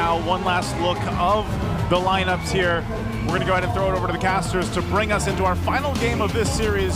now. One last look of the lineups here. We're going to go ahead and throw it over to the casters to bring us into our final game of this series.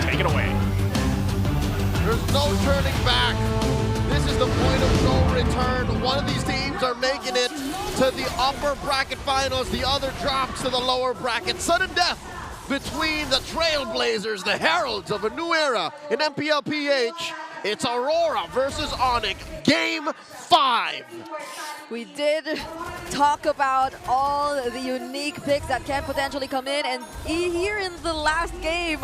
Take it away. There's no turning back. This is the point of no return. One of these teams are making it to the upper bracket finals. The other drops to the lower bracket. Sudden death between the Trailblazers, the heralds of a new era in MPLPH. It's Aurora versus Onic, Game 5. We did talk about all the unique picks that can potentially come in, and here in the last game,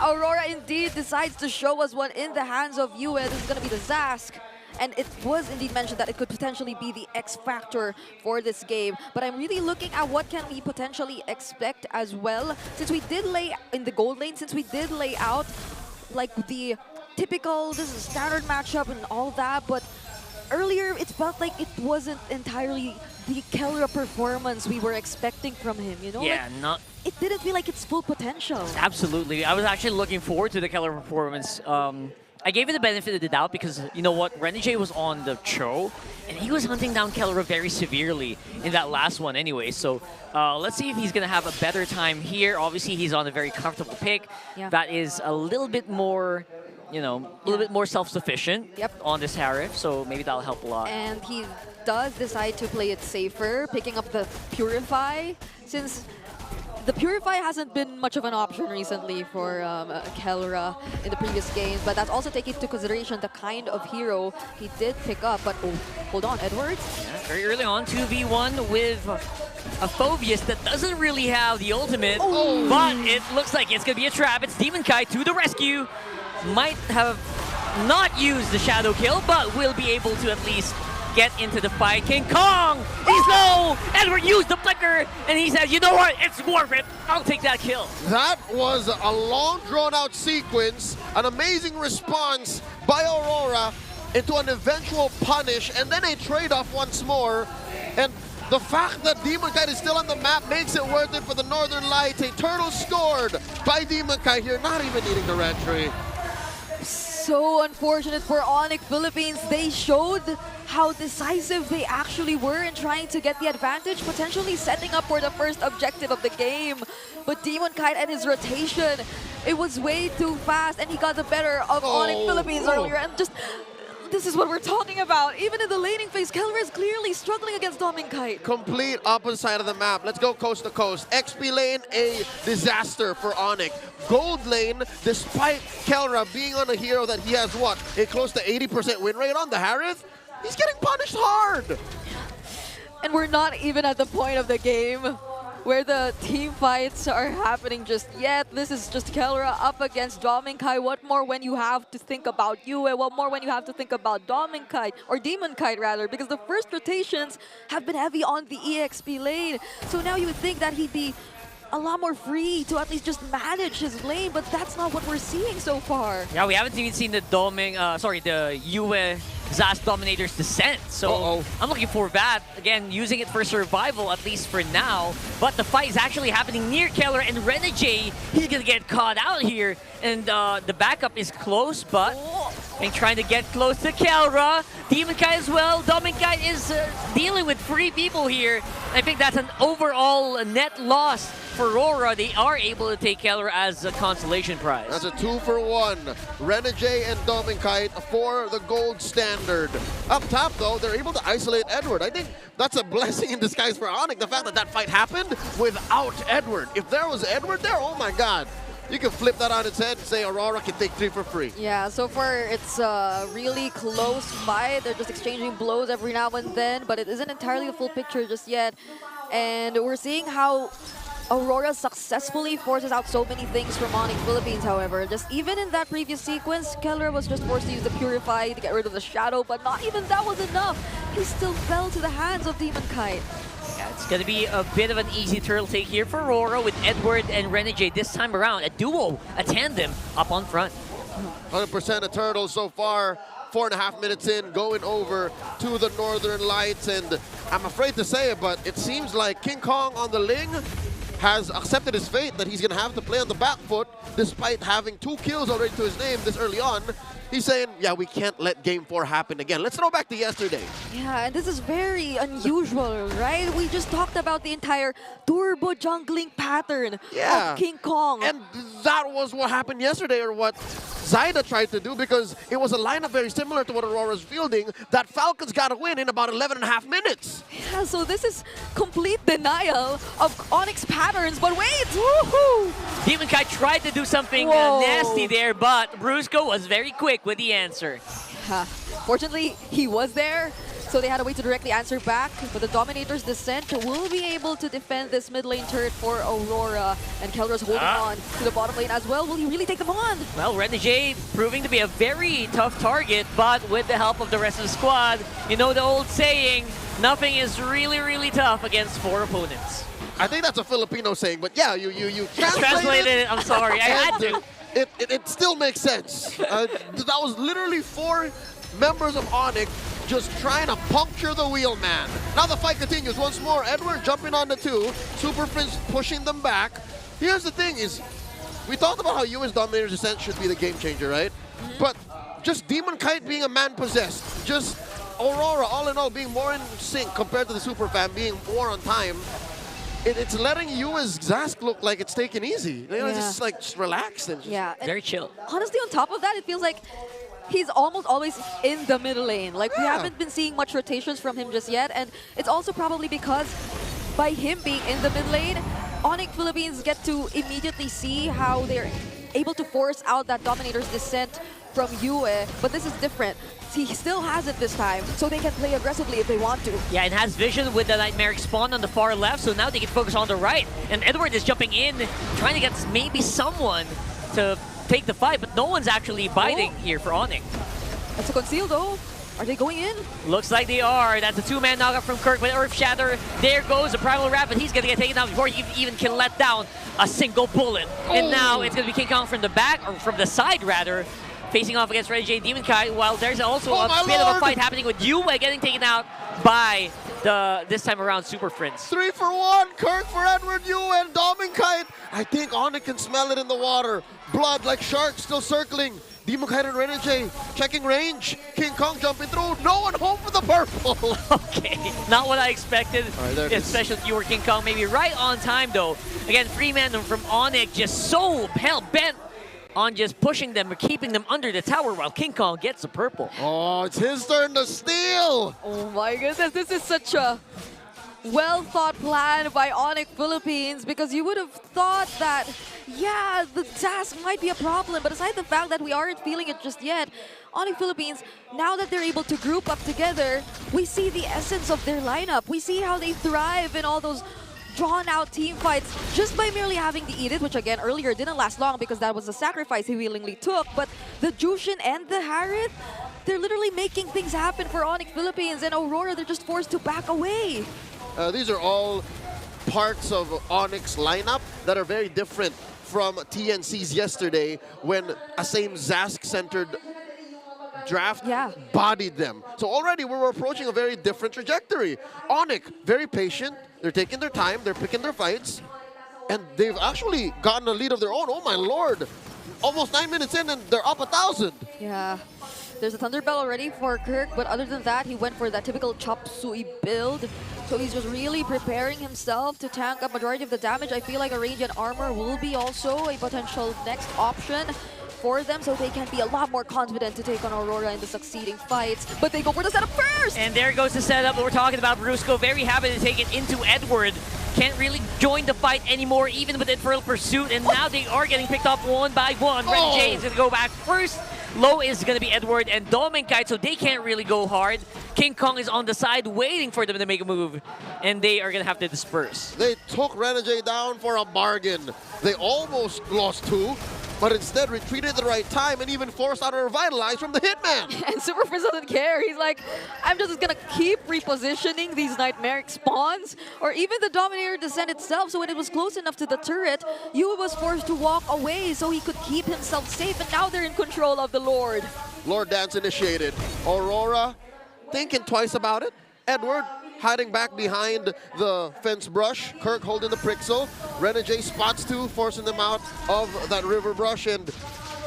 Aurora indeed decides to show us what in the hands of Yue. This is going to be the Zask. And it was indeed mentioned that it could potentially be the X factor for this game. But I'm really looking at what can we potentially expect as well. Since we did lay in the gold lane, since we did lay out like the typical, this is a standard matchup and all that. But earlier, it felt like it wasn't entirely the Kelra performance we were expecting from him, you know? Yeah, like, it didn't feel like its full potential. Absolutely. I was actually looking forward to the Kelra performance. I gave it the benefit of the doubt because, you know what, Renegade was on the Cho, and he was hunting down Kelra very severely in that last one anyway. So let's see if he's going to have a better time here. Obviously, he's on a very comfortable pick. Yeah. That is a little bit more, you know, a little bit more self-sufficient on this Harif, so maybe that'll help a lot. And he does decide to play it safer, picking up the Purify, since the Purify hasn't been much of an option recently for Kelra in the previous games, but that's also taking into consideration the kind of hero he did pick up. But oh, hold on, Edwards? Yeah, very early on, 2v1 with a Phobius that doesn't really have the ultimate, but it looks like it's going to be a trap. It's Demon Kai to the rescue. Might have not used the shadow kill, but will be able to at least get into the fight. King Kong, he's low! Edward used the flicker, and he says, you know what, it's worth it. I'll take that kill. That was a long, drawn-out sequence, an amazing response by Aurora into an eventual punish, and then a trade-off once more. And the fact that Demon Kite is still on the map makes it worth it for the Northern Lights. A turtle scored by Demon Kite here, not even needing the red tree. So unfortunate for Onic Philippines. They showed how decisive they actually were in trying to get the advantage, potentially setting up for the first objective of the game. But Demon Kite and his rotation, it was way too fast, and he got the better of Onic Philippines earlier. And just, this is what we're talking about. Even in the laning phase, Kelra is clearly struggling against Demon Kite. Complete opposite side of the map. Let's go coast to coast. XP lane, a disaster for Onic. Gold lane, despite Kelra being on a hero that he has, what, a close to 80% win rate on, the Harith, he's getting punished hard. And we're not even at the point of the game where the team fights are happening just yet. This is just Kelra up against Dominkai. What more when you have to think about Yue? What more when you have to think about Dominkai, or Demon Kite rather, because the first rotations have been heavy on the EXP lane. So now you would think that he'd be a lot more free to at least just manage his lane, but that's not what we're seeing so far. Yeah, we haven't even seen the the Yue Zas Dominator's descent, so I'm looking for that. Again, using it for survival, at least for now. But the fight is actually happening near Keller, and Renegade, he's gonna get caught out here. And the backup is close, but trying to get close to Kelra. Demon Kai as well. Demon Kai is dealing with 3 people here. I think that's an overall net loss for Aurora. They are able to take Kelra as a consolation prize. That's a 2-for-1. Renegade and Dominkite for the gold standard. Up top, though, they're able to isolate Edward. I think that's a blessing in disguise for Onic, the fact that that fight happened without Edward. If there was Edward there, oh my god. You can flip that on its head and say Aurora can take 3 for free. Yeah, so far it's a really close fight. They're just exchanging blows every now and then, but it isn't entirely the full picture just yet. And we're seeing how Aurora successfully forces out so many things from Onic Philippines, however. Just even in that previous sequence, Keller was just forced to use the Purify to get rid of the Shadow, but not even that was enough. He still fell to the hands of Demon Kite. Yeah, it's going to be a bit of an easy turtle take here for Aurora with Edward and Renegade this time around. A duo, a tandem up on front. 100% a turtle so far. 4.5 minutes in, going over to the Northern Lights. And I'm afraid to say it, but it seems like King Kong on the Ling has accepted his fate that he's going to have to play on the back foot despite having 2 kills already to his name this early on. He's saying, yeah, we can't let Game 4 happen again. Let's throw back to yesterday. Yeah, and this is very unusual, right? We just talked about the entire turbo jungling pattern of King Kong. And that was what happened yesterday, or what Zyda tried to do, because it was a lineup very similar to what Aurora's fielding, that Falcons got to win in about 11.5 minutes. Yeah, so this is complete denial of Onyx patterns, but wait! Woohoo! Demon Kai tried to do something nasty there, but Brusco was very quick with the answer. Fortunately, he was there, so they had a way to directly answer back. But the Dominator's Descent will be able to defend this mid lane turret for Aurora. And Keller's holding on to the bottom lane as well. Will he really take them on? Well, Renegade proving to be a very tough target, but with the help of the rest of the squad, you know the old saying, nothing is really, really tough against 4 opponents. I think that's a Filipino saying, but yeah, you translated it. I'm sorry, I had to. It still makes sense. That was literally 4 members of Onic just trying to puncture the wheel, man. Now the fight continues once more. Edward jumping on the 2. Super Prince pushing them back. Here's the thing is, we talked about how US Dominator's Descent should be the game changer, right? But just Demon Kite being a man-possessed, just Aurora, all in all, being more in sync compared to the Super Fan, being more on time, it's letting you as Zask look like it's taken easy. You know, just like just relaxed and just very chill. Honestly, on top of that, it feels like he's almost always in the middle lane. Like, we haven't been seeing much rotations from him just yet, and it's also probably because by him being in the mid lane, Onic Philippines get to immediately see how they're able to force out that Dominator's Descent from Yue, but this is different. He still has it this time, so they can play aggressively if they want to. Yeah, and has vision with the Nightmaric spawn on the far left, so now they can focus on the right. And Edward is jumping in, trying to get maybe someone to take the fight, but no one's actually biting here for Onic. That's a conceal though. Are they going in? Looks like they are. That's a 2-man knockout from Kirk with Earth Shatter. There goes the Primal Wrap, but he's going to get taken down before he even can let down a single bullet. And now it's going to be King Kong from the back, or from the side rather, facing off against Renegade Demon Kai, while there's also a bit of a fight happening with Yue getting taken out by this time around Super Prince. 3 for 1, Kirk for Edward, Yue, and Demon Kite. I think Onic can smell it in the water. Blood like sharks still circling. Demon Kite and Renegade checking range. King Kong jumping through. No one home for the purple. Okay, not what I expected. Right, especially if you were King Kong. Maybe right on time though. Again, 3-man from Onic just so hell-bent on just pushing them or keeping them under the tower while King Kong gets the purple. Oh, it's his turn to steal. Oh my goodness, this is such a well-thought plan by Onic Philippines, because you would have thought that, yeah, the task might be a problem, but aside the fact that we aren't feeling it just yet, Onic Philippines, now that they're able to group up together, we see the essence of their lineup. We see how they thrive in all those drawn-out team fights just by merely having the Edith, which again earlier didn't last long because that was a sacrifice he willingly took, but the Jushin and the Harith, they're literally making things happen for Onic Philippines, and Aurora, they're just forced to back away. These are all parts of Onyx lineup that are very different from TNC's yesterday, when a same Zask-centered draft bodied them. So already we're approaching a very different trajectory. Onic, very patient. They're taking their time. They're picking their fights. And they've actually gotten a lead of their own. Oh my lord. Almost 9 minutes in and they're up 1,000. Yeah. There's a Thunder Bell already for Kirk, but other than that, he went for that typical Chop Suey build. So he's just really preparing himself to tank up majority of the damage. I feel like a range and armor will be also a potential next option for them, so they can be a lot more confident to take on Aurora in the succeeding fights. But they go for the setup first! And there goes the setup that we're talking about. Brusco very happy to take it into Edward. Can't really join the fight anymore, even with Infernal Pursuit, and now they are getting picked up one by one. Red Jay is going to go back first. Low is going to be Edward and Demon Kite, so they can't really go hard. King Kong is on the side waiting for them to make a move, and they are going to have to disperse. They took Renegade down for a bargain. They almost lost 2, but instead retreated at the right time and even forced out a Revitalize from the Hitman. And Super Prince doesn't care. He's like, I'm just gonna keep repositioning these Nightmaric spawns, or even the Dominator Descent itself, so when it was close enough to the turret, Yue was forced to walk away so he could keep himself safe, and now they're in control of the Lord. Lord Dance initiated. Aurora thinking twice about it. Edward hiding back behind the fence brush. Kirk holding the Prixel. Renegade spots 2, forcing them out of that river brush. And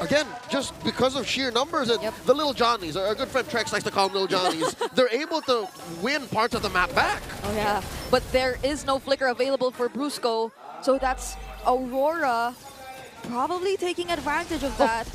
Again, just because of sheer numbers, and Yep. the little Johnnies, our good friend Trex likes to call them little Johnnies, they're able to win parts of the map back. Oh yeah, but there is no flicker available for Brusco, so that's Aurora probably taking advantage of that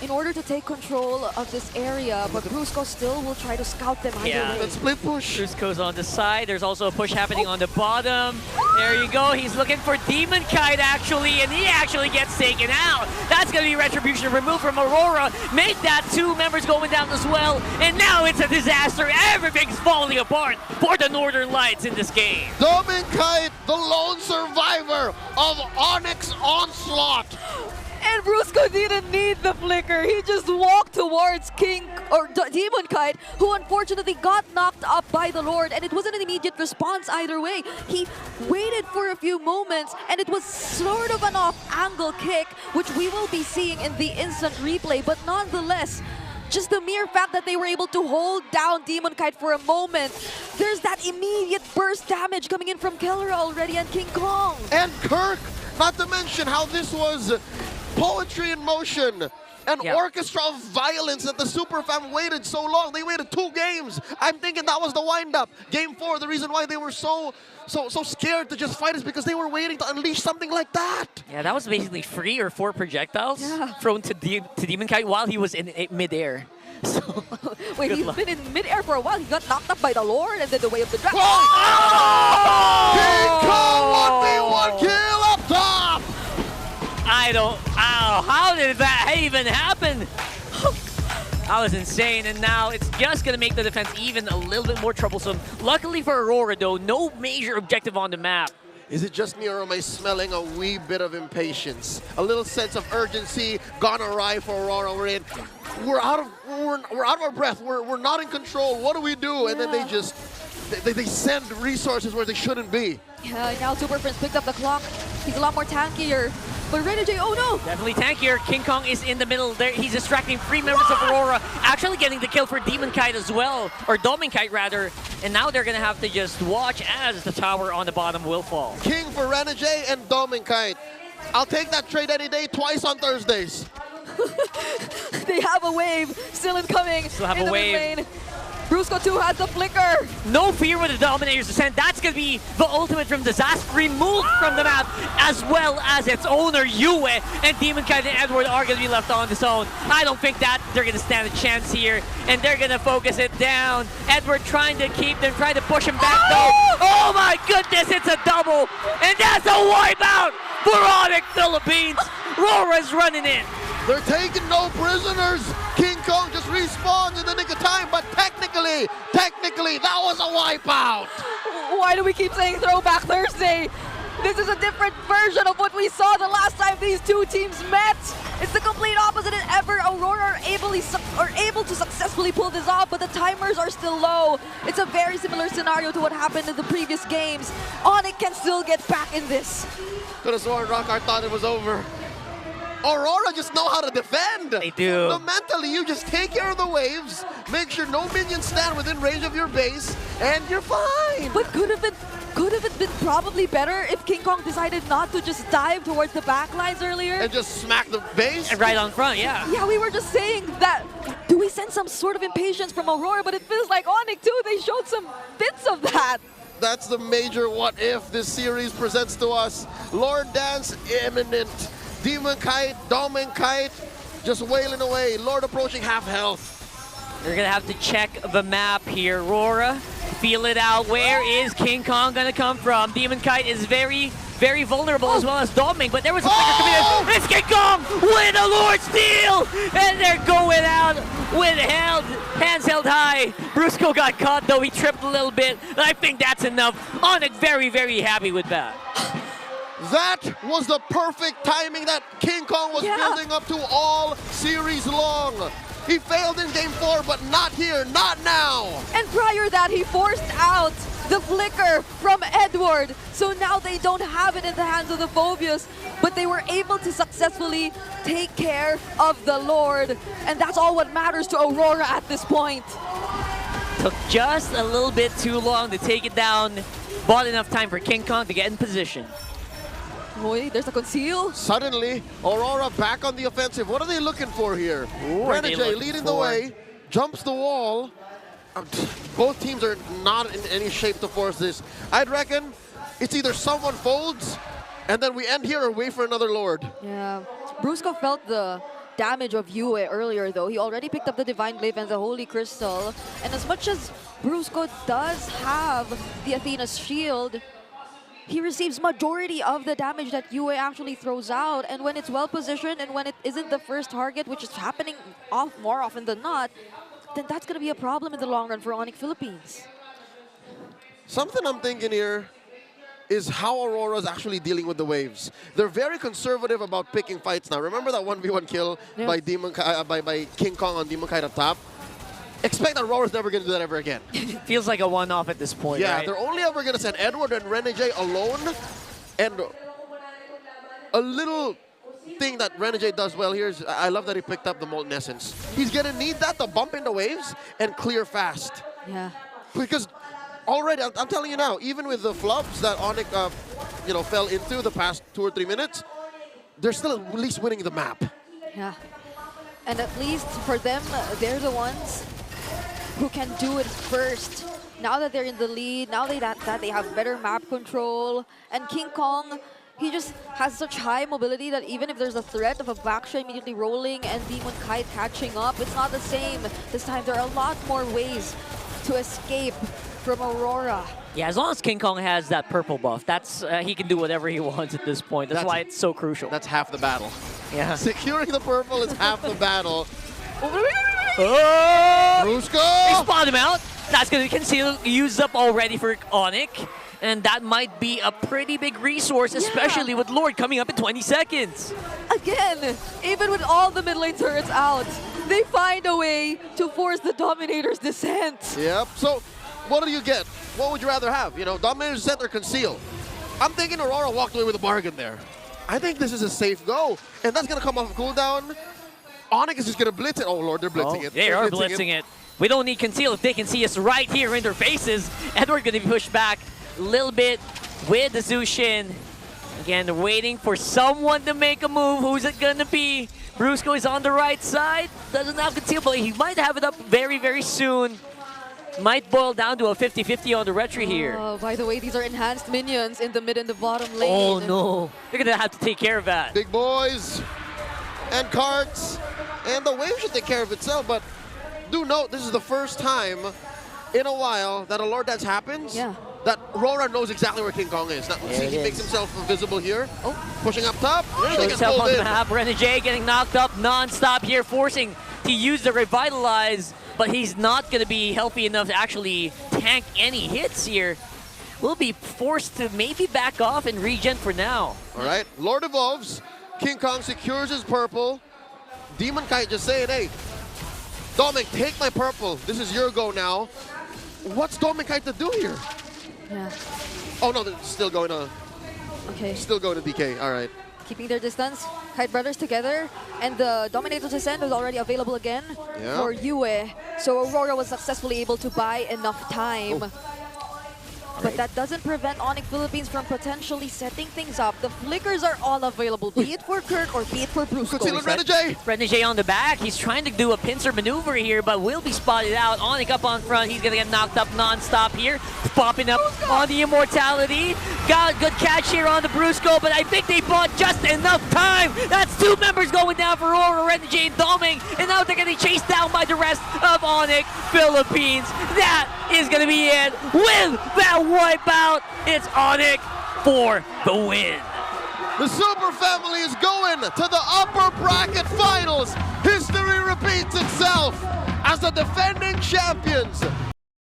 in order to take control of this area, but Brusco still will try to scout them either Yeah. way. That split push. Brusco's on the side. There's also a push happening on the bottom. There you go. He's looking for Demon Kite, actually, and he actually gets taken out. That's going to be Retribution removed from Aurora. Make that 2 members going down as well. And now it's a disaster. Everything's falling apart for the Northern Lights in this game. Dominkite, the lone survivor of Onyx Onslaught. And Brusco didn't need the flicker. He just walked towards Demon Kite, who unfortunately got knocked up by the Lord, and it wasn't an immediate response either way. He waited for a few moments, and it was sort of an off-angle kick, which we will be seeing in the instant replay, but nonetheless, just the mere fact that they were able to hold down Demon Kite for a moment, there's that immediate burst damage coming in from Keller already and King Kong. And Kirk, not to mention how this was poetry in motion. An orchestra of violence that the Super Fam waited so long. They waited 2 games. I'm thinking that was the wind-up. Game 4, the reason why they were so scared to just fight is because they were waiting to unleash something like that. Yeah, that was basically 3 or 4 projectiles thrown to Demon Kite while he was in midair. So, Wait, he's been in midair for a while. He got knocked up by the Lord and then the Way of the Dragon. King Kong 1v1 kill up top! How did that even happen? That was insane, and now it's just going to make the defense even a little bit more troublesome. Luckily for Aurora, though, no major objective on the map. Is it just Neurome smelling a wee bit of impatience? A little sense of urgency gone awry for Aurora. We're out of our breath. We're not in control. What do we do? And then they send resources where they shouldn't be. Yeah, now Super Prince picked up the clock. He's a lot more tankier. But Renegade, oh no! Definitely tankier. King Kong is in the middle there. He's distracting 3 members of Aurora, actually getting the kill for Demon Kite as well, or Dominkite rather. And now they're going to have to just watch as the tower on the bottom will fall. King for Renegade and Dominkite. I'll take that trade any day, twice on Thursdays. They have a wave still incoming. Still have in a the wave. mid lane. Brusco 2 has the flicker. No fear with the Dominator's Descent. That's going to be the ultimate from Disaster removed from the map, as well as its owner, Yue. And Demon Kite and Edward are going to be left on his own. I don't think that they're going to stand a chance here, and they're going to focus it down. Edward trying to keep them, trying to push him back, though. Oh my goodness, it's a double. And that's a wipeout for Onic Philippines. Rora's running in. They're taking no prisoners. King Kong just respawns in the nick of time, but technically, that was a wipeout. Why do we keep saying Throwback Thursday? This is a different version of what we saw the last time these 2 teams met. It's the complete opposite than ever. Aurora are able to successfully pull this off, but the timers are still low. It's a very similar scenario to what happened in the previous games. Onic can still get back in this. Could have sworn Rockhart thought it was over. Aurora just know how to defend. They do. So mentally, you just take care of the waves, make sure no minions stand within range of your base, and you're fine. But could have it been probably better if King Kong decided not to just dive towards the back lines earlier? And just smack the base? And right on front, yeah. Yeah, we were just saying that. Do we sense some sort of impatience from Aurora? But it feels like Onic too. They showed some bits of that. That's the major what if this series presents to us. Lord Dance imminent. Demon Kite, Dominkite, just wailing away. Lord approaching half health. They're going to have to check the map here. Aurora, feel it out. Where is King Kong going to come from? Demon Kite is very, very vulnerable as well as Domink, but there was a flicker coming in. It's King Kong with a Lord Steal! And they're going out with hands held high. Brusco got caught though. He tripped a little bit. I think that's enough. Onic very, very happy with that. That was the perfect timing that King Kong was building up to all series long. He failed in game 4, but not here, not now. And prior that, he forced out the flicker from Edward. So now they don't have it in the hands of the Phobius, but they were able to successfully take care of the Lord. And that's all what matters to Aurora at this point. Took just a little bit too long to take it down. Bought enough time for King Kong to get in position. Boy, there's a conceal. Suddenly, Aurora back on the offensive. What are they looking for here? are they Renegade looking leading the for? way, jumps the wall. Both teams are not in any shape to force this. I'd reckon it's either someone folds, and then we end here or wait for another Lord. Yeah. Brusco felt the damage of Yue earlier, though. He already picked up the Divine Glaive and the Holy Crystal. And as much as Brusco does have the Athena's shield, he receives majority of the damage that Yue actually throws out. And when it's well positioned and when it isn't the first target, which is happening more often than not, then that's going to be a problem in the long run for Onic Philippines. Something I'm thinking here is how Aurora's actually dealing with the waves. They're very conservative about picking fights now. Remember that 1v1 kill by by King Kong on Demon Kite up top? Expect that Aurora's never going to do that ever again. Feels like a one-off at this point, Yeah, right? they're only ever going to send Edward and Renegade alone. And a little thing that Renegade does well here is I love that he picked up the Molten Essence. He's going to need that to bump into waves and clear fast. Yeah. Because already, I'm telling you now, even with the flubs that Onic fell into the past 2 or 3 minutes, they're still at least winning the map. Yeah. And at least for them, they're the ones who can do it first. Now that they're in the lead, now that they have better map control. And King Kong, he just has such high mobility that even if there's a threat of a backshot immediately rolling and Demon Kite catching up, it's not the same. This time there are a lot more ways to escape from Aurora. Yeah, as long as King Kong has that purple buff, that's he can do whatever he wants at this point. That's why it's so crucial. That's half the battle. Yeah. Securing the purple is half the battle. Oh! They Brusco! spot him out. That's going to conceal used up already for Onic. And that might be a pretty big resource, especially with Lord coming up in 20 seconds. Again, even with all the mid lane turrets out, they find a way to force the Dominator's descent. Yep. So, what do you get? What would you rather have? You know, Dominator's Descent or Conceal? I'm thinking Aurora walked away with a bargain there. I think this is a safe go. And that's going to come off of cooldown. Onic is just going to blitz it. Oh, Lord, they're blitzing it. They are blitzing it. We don't need Conceal if they can see us right here in their faces. Edward going to be pushed back a little bit with the Zushin. Again, waiting for someone to make a move. Who's it going to be? Brusco is on the right side. Doesn't have Conceal, but he might have it up very, very soon. Might boil down to a 50-50 on the retry here. Oh, by the way, these are enhanced minions in the mid and the bottom lane. Oh no, they're gonna have to take care of that. Big boys and carts. And the wave should take care of itself, but do note this is the first time in a while that a Lord Dance happens. Yeah. That Aurora knows exactly where King Kong is. Now, see, he makes himself visible here. Oh. Pushing up top. Shows They get himself pulled on the in. map. Renegade getting knocked up non-stop here, forcing to use the Revitalize, but he's not going to be healthy enough to actually tank any hits here. Will be forced to maybe back off and regen for now. All right, Lord evolves. King Kong secures his purple. Demon Kite just saying, hey, Dominic, take my purple. This is your go now. What's Dominic Kite to do here? Yeah. Oh no, they're still going to Okay. DK. All right. Keeping their distance. Kite Brothers together. And the Dominator's Descent is already available again for Yue. So Aurora was successfully able to buy enough time. But that doesn't prevent Onic Philippines from potentially setting things up. The flickers are all available, be it for Kirk or be it for Brusco. Conceal Renegade. Renegade on the back. He's trying to do a pincer maneuver here, but will be spotted out. Onic up on front. He's going to get knocked up non-stop here. Popping up on the Immortality. Got a good catch here on the Brusco, but I think they bought just enough time. That's 2 members going down for Aurora, Renegade, and Doming, and now they're going to be chased down by the rest of Onic Philippines. That is going to be it with that wipeout. It's Onic for the win. The Super Family is going to the upper bracket finals. History repeats itself as the defending champions.